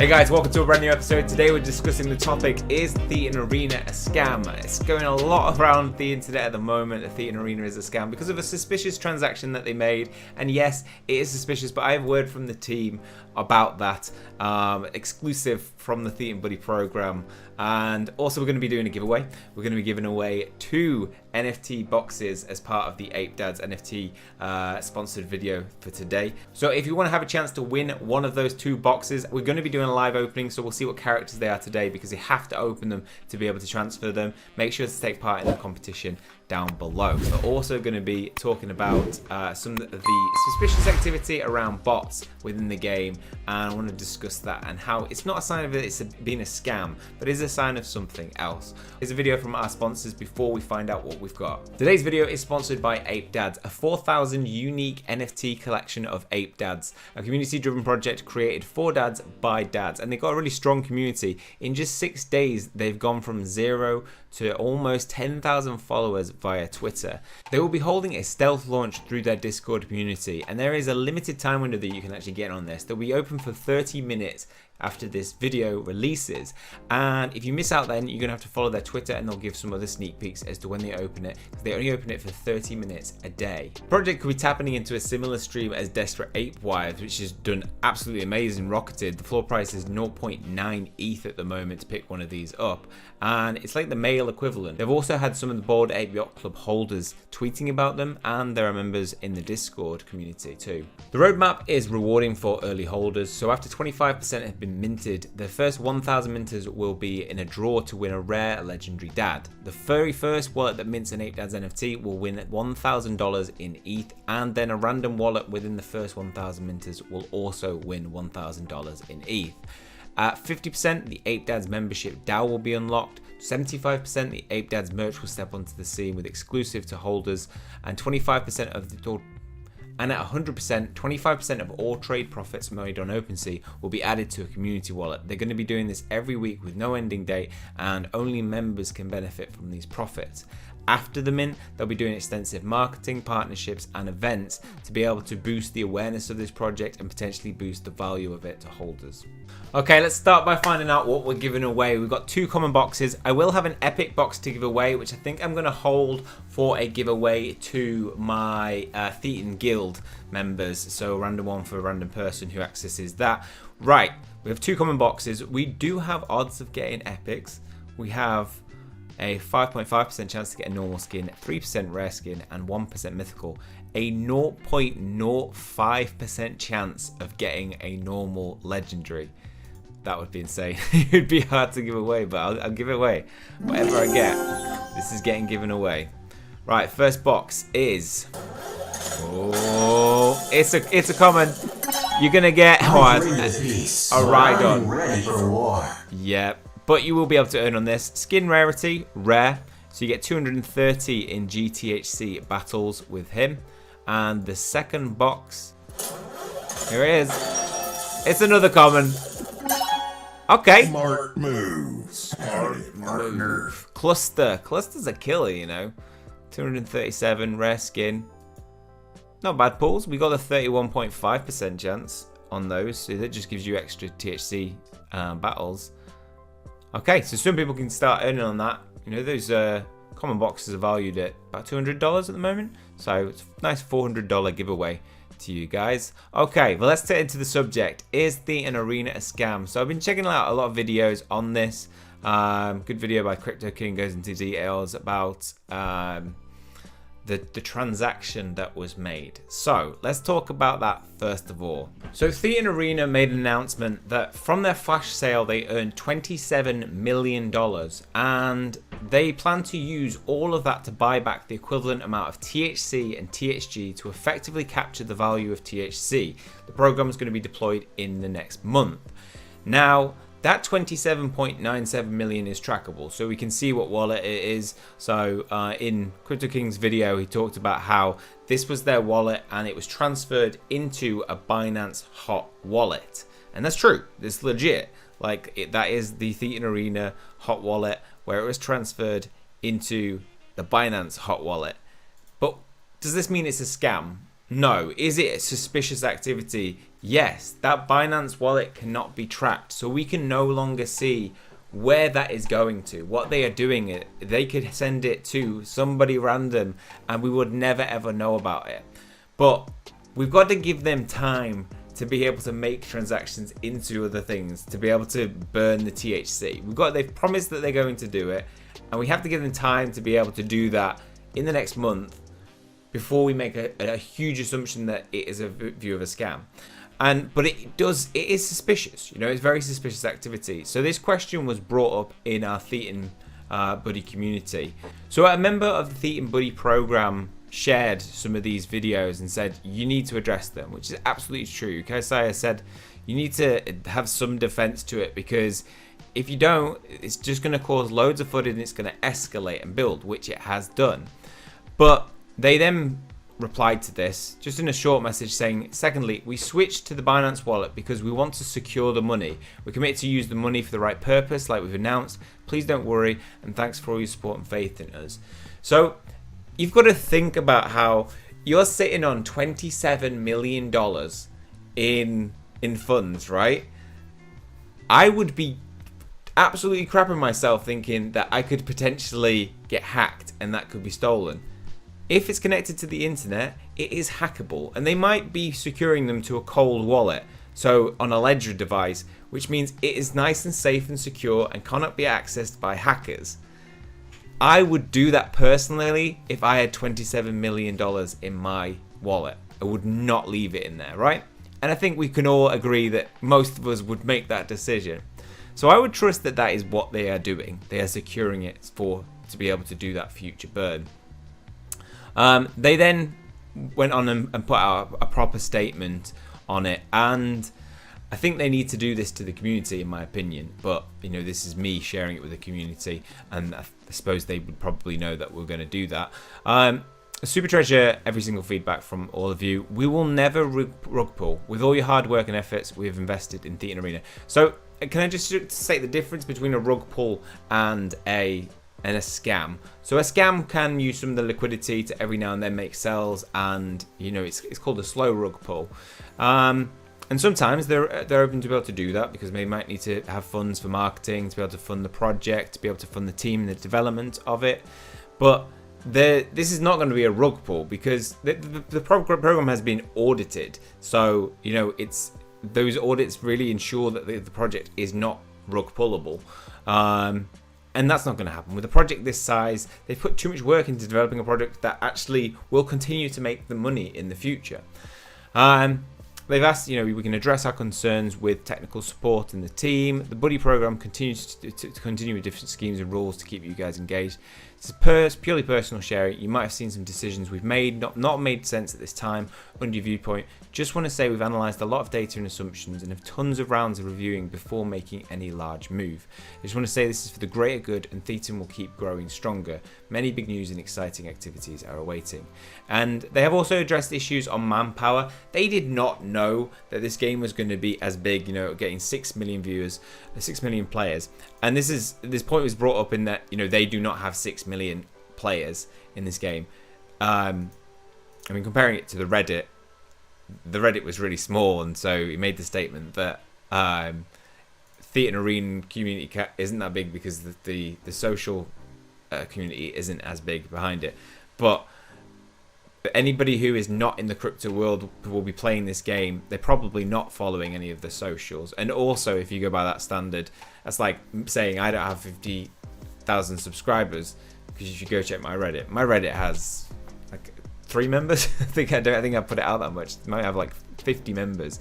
Hey guys, welcome to a brand new episode. Today we're discussing the topic, is Thetan Arena a scam? It's going a lot around the internet at the moment that Thetan Arena is a scam because of a suspicious transaction that they made. And yes, it is suspicious, but I have word from the team about that, exclusive from the Thetan Buddy program. And also we're going to be doing a giveaway. We're going to be giving away 2 NFT boxes as part of the Ape Dads NFT sponsored video for today. So if you want to have a chance to win one of those 2 boxes, we're going to be doing a live opening, so we'll see what characters they are today because you have to open them to be able to transfer them. Make sure to take part in the competition down below. We're also going to be talking about some of the suspicious activity around bots within the game, and I want to discuss that and how it's not a sign of it being a scam, but is a sign of something else. Here's a video from our sponsors before we find out what we've got. Today's video is sponsored by Ape Dads, a 4,000 unique NFT collection of Ape Dads, a community-driven project created for dads by dads, and they've got a really strong community. In just 6 days, they've gone from 0 to almost 10,000 followers via Twitter. They will be holding a stealth launch through their Discord community, and there is a limited time window that you can actually get on this. They'll be open for 30 minutes after this video releases, and if you miss out then you're gonna have to follow their Twitter and they'll give some other sneak peeks as to when they open it, because they only open it for 30 minutes a day. The project could be tapping into a similar stream as Desperate Ape Wives, which has done absolutely amazing, rocketed. The floor price is 0.9 ETH at the moment to pick one of these up, and it's like the male equivalent. They've also had some of the Bored Ape Yacht Club holders tweeting about them, and there are members in the Discord community too. The roadmap is rewarding for early holders, so after 25% have been minted, the first 1,000 minters will be in a draw to win a rare legendary dad. The very first wallet that mints an Ape Dads NFT will win $1,000 in ETH, and then a random wallet within the first 1,000 minters will also win $1,000 in ETH. At 50%, the Ape Dads membership DAO will be unlocked. 75%, the Ape Dads merch will step onto the scene with exclusive to holders, and 25% of the And at 100%, 25% of all trade profits made on OpenSea will be added to a community wallet. They're going to be doing this every week with no ending date, and only members can benefit from these profits. After the mint, they'll be doing extensive marketing, partnerships, and events to be able to boost the awareness of this project and potentially boost the value of it to holders. Okay, let's start by finding out what we're giving away. We've got 2 common boxes. I will have an epic box to give away, which I think I'm going to hold for a giveaway to my Thetan Guild members. So a random one for a random person who accesses that. Right, we have 2 common boxes. We do have odds of getting epics. We have a 5.5% chance to get a normal skin, 3% rare skin, and 1% mythical. A 0.05% chance of getting a normal legendary. That would be insane. It would be hard to give away, but I'll give it away. Whatever I get, this is getting given away. Right, first box is... Oh, it's a common. You're gonna get a Rhydon. Ready for war. Yep. But you will be able to earn on this. Skin rarity, rare. So you get 230 in GTHC battles with him. And the second box, here it is. It's another common. Okay. Smart move. Smart move. Cluster. Cluster's a killer, you know. 237 rare skin. Not bad pulls. We got a 31.5% chance on those. So that just gives you extra THC battles. Okay, so some people can start earning on that. You know, those common boxes are valued at about $200 at the moment. So it's a nice $400 giveaway to you guys. Okay, well, let's get into the subject. Is Thetan Arena a scam? So I've been checking out a lot of videos on this. Good video by Crypto King goes into details about the transaction that was made. So let's talk about that first of all. So Thetan Arena made an announcement that from their flash sale they earned $27 million, and they plan to use all of that to buy back the equivalent amount of THC and THG to effectively capture the value of THC. The program is going to be deployed in the next month. Now, that 27.97 million is trackable, so we can see what wallet it is. So in Crypto King's video, he talked about how this was their wallet and it was transferred into a Binance hot wallet. And that's true, it's legit. Like that is the Thetan Arena hot wallet where it was transferred into the Binance hot wallet. But does this mean it's a scam? No. Is it a suspicious activity? Yes. That Binance wallet cannot be tracked, so we can no longer see where that is going to, what they are doing. They could send it to somebody random and we would never ever know about it. But we've got to give them time to be able to make transactions into other things, to be able to burn the THC. They've promised that they're going to do it, and we have to give them time to be able to do that in the next month before we make a huge assumption that it is a view of a scam. But it is suspicious, it's very suspicious activity. So this question was brought up in our Thetan Buddy community. So a member of the Thetan Buddy program shared some of these videos and said you need to address them, which is absolutely true. Kosaya said you need to have some defense to it, because if you don't, it's just going to cause loads of FUD and it's going to escalate and build, which it has done. But they then replied to this just in a short message saying, secondly, we switched to the Binance wallet because we want to secure the money. We're committed to use the money for the right purpose, like we've announced. Please don't worry, and thanks for all your support and faith in us. So you've got to think about how you're sitting on $27 million in funds, right? I would be absolutely crapping myself thinking that I could potentially get hacked and that could be stolen. If it's connected to the internet, it is hackable, and they might be securing them to a cold wallet, so on a ledger device, which means it is nice and safe and secure and cannot be accessed by hackers. I would do that personally if I had $27 million in my wallet. I would not leave it in there, right? And I think we can all agree that most of us would make that decision. So I would trust that that is what they are doing. They are securing it to be able to do that future burn. They then went on and put out a proper statement on it, and I think they need to do this to the community, in my opinion. But this is me sharing it with the community, and I suppose they would probably know that we're going to do that. Super treasure every single feedback from all of you. We will never rug pull. With all your hard work and efforts, we have invested in Thetan Arena. So can I just state the difference between a rug pull and a scam? So a scam can use some of the liquidity to every now and then make sells, and it's called a slow rug pull. And sometimes they're open to be able to do that because they might need to have funds for marketing, to be able to fund the project, to be able to fund the team and the development of it. But this is not going to be a rug pull because the program has been audited. So those audits really ensure that the project is not rug pullable. And that's not going to happen. With a project this size, they've put too much work into developing a product that actually will continue to make them money in the future. They've asked, we can address our concerns with technical support and the team. The Buddy program continues to continue with different schemes and rules to keep you guys engaged. It's purely personal sharing. You might have seen some decisions we've made, not made sense at this time, under your viewpoint. Just want to say we've analysed a lot of data and assumptions and have tons of rounds of reviewing before making any large move. I just want to say this is for the greater good, and Thetan will keep growing stronger. Many big news and exciting activities are awaiting. And they have also addressed issues on manpower. They did not know that this game was going to be as big, getting 6 million viewers, 6 million players. And this point was brought up in that, they do not have 6 million players in this game. Comparing it to the Reddit was really small, and so he made the statement that Thetan Arena community isn't that big because the social community isn't as big behind it. But anybody who is not in the crypto world will be playing this game. They're probably not following any of the socials. And also, if you go by that standard, that's like saying I don't have 50,000 subscribers, because if you go check my Reddit has like 3 members. I think I put it out that much. It might have like 50 members.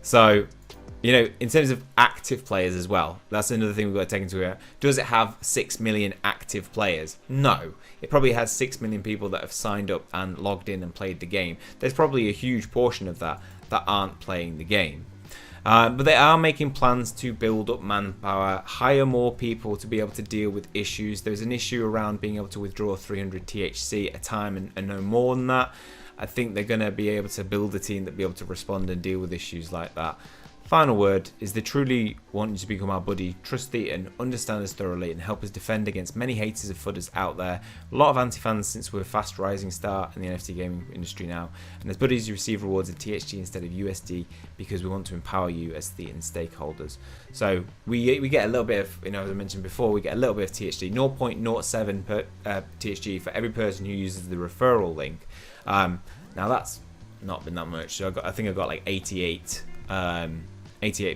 So in terms of active players as well, that's another thing we've got to take into account. Does it have 6 million active players? No. It probably has 6 million people that have signed up and logged in and played the game. There's probably a huge portion of that aren't playing the game. But they are making plans to build up manpower, hire more people to be able to deal with issues. There's an issue around being able to withdraw 300 THC at a time and no more than that. I think they're going to be able to build a team that be able to respond and deal with issues like that Final word is they truly want you to become our buddy, trust Thetan, understand us thoroughly, and help us defend against many haters of FUDDers out there. A lot of anti-fans since we're a fast rising star in the NFT gaming industry now. And as buddies, you receive rewards in THG instead of USD because we want to empower you as Thetan stakeholders. So we get a little bit of, as I mentioned before, we get a little bit of THG, 0.07 per THG for every person who uses the referral link. Now that's not been that much. So I think I got like 88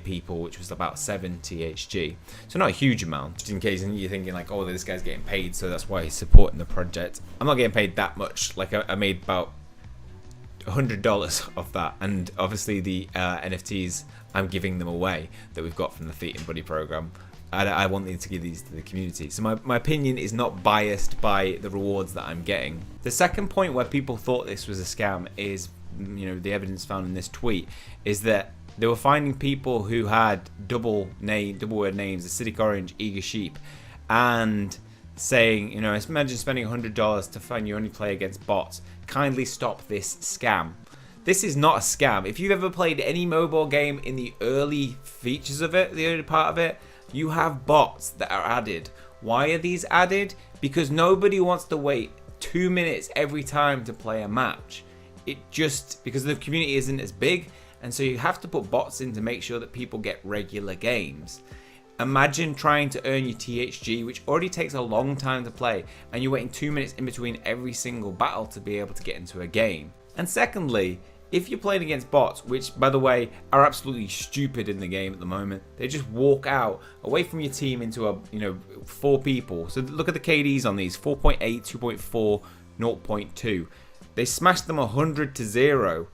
people, which was about 7 THG. So not a huge amount, just in case you're thinking like, oh, this guy's getting paid, so that's why he's supporting the project. I'm not getting paid that much. Like I made about $100 off that, and obviously the NFTs I'm giving them away that we've got from the Thetan Buddy program. I want them to give these to the community. So my opinion is not biased by the rewards that I'm getting. The second point where people thought this was a scam is, the evidence found in this tweet is that they were finding people who had double word names, Acidic Orange, Eager Sheep, and saying, imagine spending $100 to find you only play against bots. Kindly stop this scam. This is not a scam. If you've ever played any mobile game in the early features of it, the early part of it, you have bots that are added. Why are these added? Because nobody wants to wait 2 minutes every time to play a match. Because the community isn't as big, and so you have to put bots in to make sure that people get regular games. Imagine trying to earn your THG, which already takes a long time to play, and you're waiting 2 minutes in between every single battle to be able to get into a game. And secondly, if you're playing against bots, which by the way are absolutely stupid in the game at the moment, they just walk out away from your team into 4 people. So look at the KDs on these: 4.8, 2.4, 0.2. They smashed them 100-0.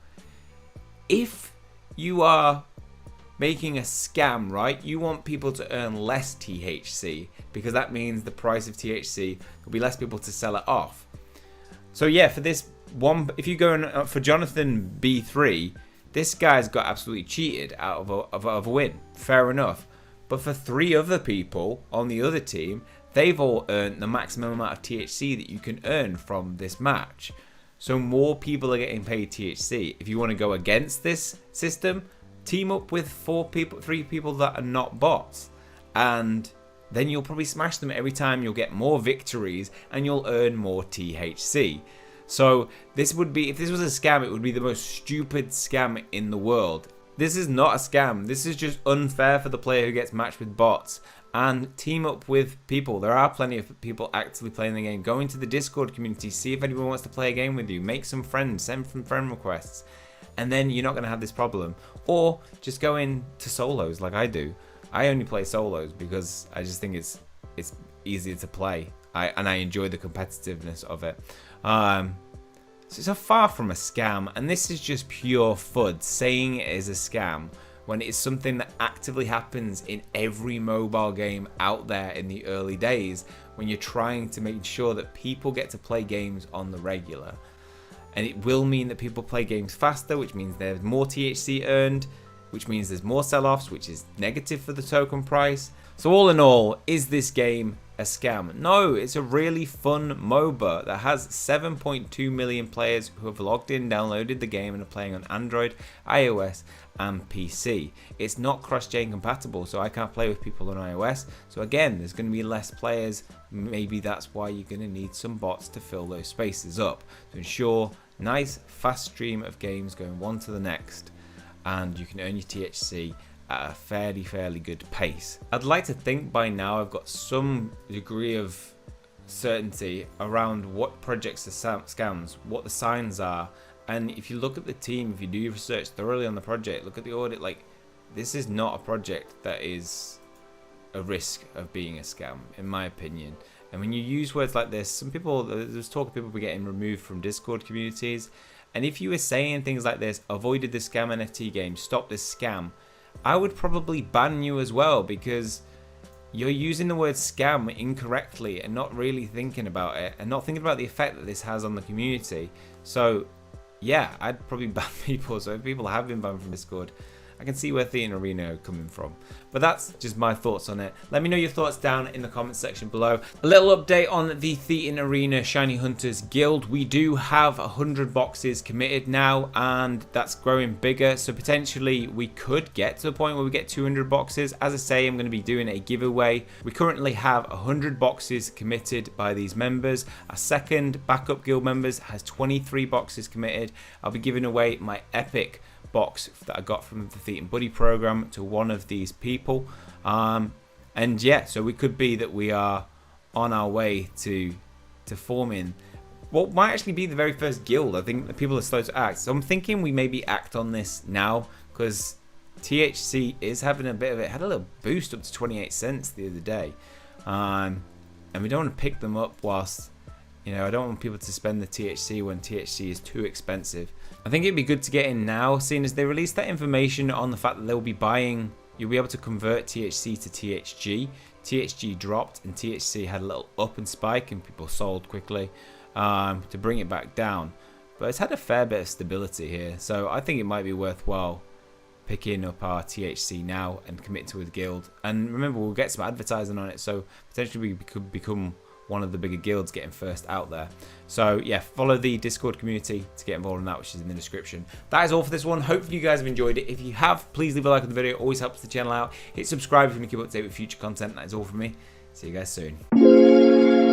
If you are making a scam, right, you want people to earn less THC, because that means the price of THC will be less people to sell it off. So yeah, for this one, if you go for Jonathan B3, this guy's got absolutely cheated out of a win. Fair enough. But for 3 other people on the other team, they've all earned the maximum amount of THC that you can earn from this match. So more people are getting paid THC. If you want to go against this system, team up with 3 people that are not bots, and then you'll probably smash them every time. You'll get more victories and you'll earn more THC. So this would be, if this was a scam, it would be the most stupid scam in the world. This is not a scam. This is just unfair for the player who gets matched with bots. And team up with people. There are plenty of people actively playing the game. Go into the Discord community, see if anyone wants to play a game with you. Make some friends, send some friend requests, and then you're not going to have this problem. Or just go into solos like I do. I only play solos because I just think it's easier to play. And I enjoy the competitiveness of it. So it's a far from a scam, and this is just pure FUD. Saying it is a scam when it's something that actively happens in every mobile game out there in the early days, when you're trying to make sure that people get to play games on the regular. And it will mean that people play games faster, which means there's more THC earned, which means there's more sell-offs, which is negative for the token price. So all in all, is this game a scam? No, it's a really fun MOBA that has 7.2 million players who have logged in, downloaded the game, and are playing on Android, iOS, and PC. It's not cross-chain compatible, so I can't play with people on iOS. So again, there's going to be less players. Maybe that's why you're going to need some bots to fill those spaces up to ensure nice, fast stream of games going one to the next, and you can earn your THC at a fairly good pace. I'd like to think by now I've got some degree of certainty around what projects are scams, what the signs are, and if you look at the team, if you do your research thoroughly on the project, look at the audit, like, this is not a project that is a risk of being a scam, in my opinion. And when you use words like this, there's talk of people getting removed from Discord communities, and if you were saying things like this, avoided the scam NFT game, stop this scam, I would probably ban you as well, because you're using the word scam incorrectly and not really thinking about it, and not thinking about the effect that this has on the community. So yeah, I'd probably ban people. So if people have been banned from Discord, I can see where Thetan Arena are coming from. But that's just my thoughts on it. Let me know your thoughts down in the comments section below. A little update on the Thetan Arena Shiny Hunters Guild. We do have 100 boxes committed now, and that's growing bigger. So potentially we could get to the point where we get 200 boxes. As I say, I'm going to be doing a giveaway. We currently have 100 boxes committed by these members. Our second backup guild members has 23 boxes committed. I'll be giving away my epic box that I got from the Thetan Buddy program to one of these people, and yeah, so we could be that we are on our way to forming what might actually be the very first guild. I think that people are slow to act, so I'm thinking we maybe act on this now, because THC is having a bit of it. Had a little boost up to 28 cents the other day, and we don't want to pick them up whilst, you know, I don't want people to spend the THC when THC is too expensive. I think it'd be good to get in now, seeing as they released that information on the fact that they'll be buying, you'll be able to convert THC to THG. THG dropped and THC had a little up and spike and people sold quickly to bring it back down. But it's had a fair bit of stability here, so I think it might be worthwhile picking up our THC now and commit to a guild. And remember, we'll get some advertising on it, so potentially we could become one of the bigger guilds getting first out there. So yeah, follow the Discord community to get involved in that, which is in the description. That is all for this one. Hopefully you guys have enjoyed it. If you have, please leave a like on the video. It always helps the channel out. Hit subscribe if you want to keep up to date with future content. That is all from me. See you guys soon.